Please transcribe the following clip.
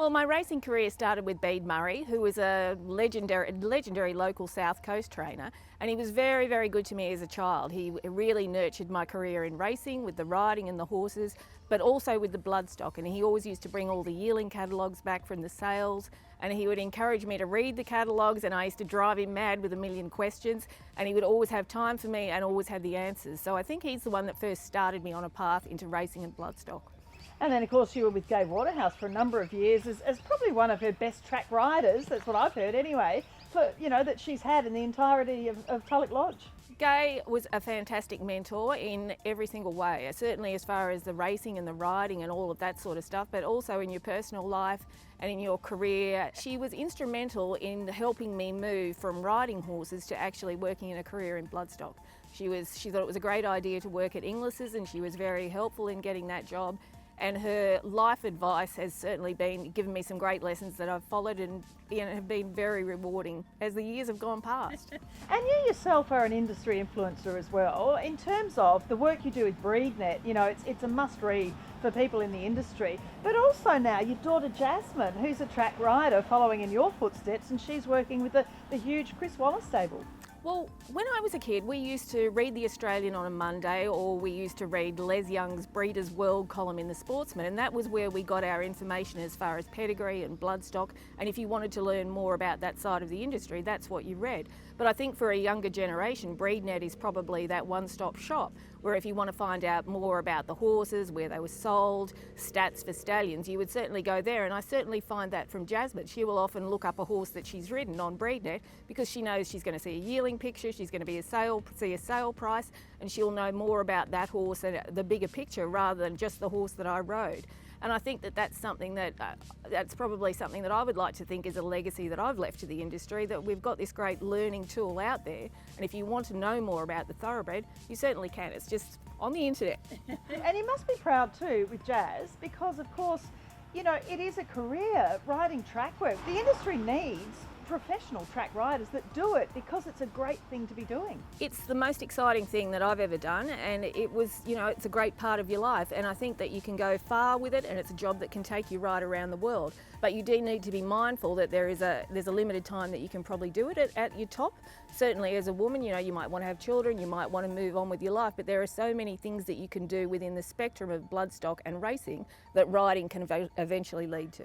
Well, my racing career started with Bede Murray, who was a legendary local South Coast trainer, and he was very, very good to me as a child. He really nurtured my career in racing with the riding and the horses, but also with the bloodstock, and he always used to bring all the yearling catalogues back from the sales, and he would encourage me to read the catalogues, and I used to drive him mad with a million questions, and he would always have time for me and always have the answers. So I think he's the one that first started me on a path into racing and bloodstock. And then, of course, you were with Gai Waterhouse for a number of years as probably one of her best track riders. That's what I've heard anyway, for, that she's had in the entirety of Tulloch Lodge. Gai was a fantastic mentor in every single way, certainly as far as the racing and the riding and all of that sort of stuff, but also in your personal life and in your career. She was instrumental in helping me move from riding horses to actually working in a career in bloodstock. She thought it was a great idea to work at Inglis's, and she was very helpful in getting that job. And her life advice has certainly given me some great lessons that I've followed and have been very rewarding as the years have gone past. And you yourself are an industry influencer as well. In terms of the work you do with Breednet, it's a must read for people in the industry. But also now your daughter Jasmine, who's a track rider following in your footsteps, and she's working with the huge Chris Wallace stable. Well, when I was a kid, we used to read The Australian on a Monday, or we used to read Les Young's Breeders' World column in The Sportsman, and that was where we got our information as far as pedigree and bloodstock, and if you wanted to learn more about that side of the industry, that's what you read. But I think for a younger generation, Breednet is probably that one-stop shop, where if you want to find out more about the horses, where they were sold, stats for stallions, you would certainly go there, and I certainly find that from Jasmine. She will often look up a horse that she's ridden on Breednet because she knows she's going to see a yearling picture, she's going to see a sale price, and she'll know more about that horse and the bigger picture rather than just the horse that I rode. And I think that's something that's probably something that I would like to think is a legacy that I've left to the industry, that we've got this great learning tool out there, and if you want to know more about the thoroughbred, you certainly can. It's just on the internet. And you must be proud too with Jazz, because of course, it is a career riding track work. The industry needs professional track riders that do it because it's a great thing to be doing. It's the most exciting thing that I've ever done, and it was, it's a great part of your life, and I think that you can go far with it, and it's a job that can take you right around the world. But you do need to be mindful that there's a limited time that you can probably do it at your top. Certainly as a woman, you might want to have children, you might want to move on with your life, but there are so many things that you can do within the spectrum of bloodstock and racing that riding can eventually lead to.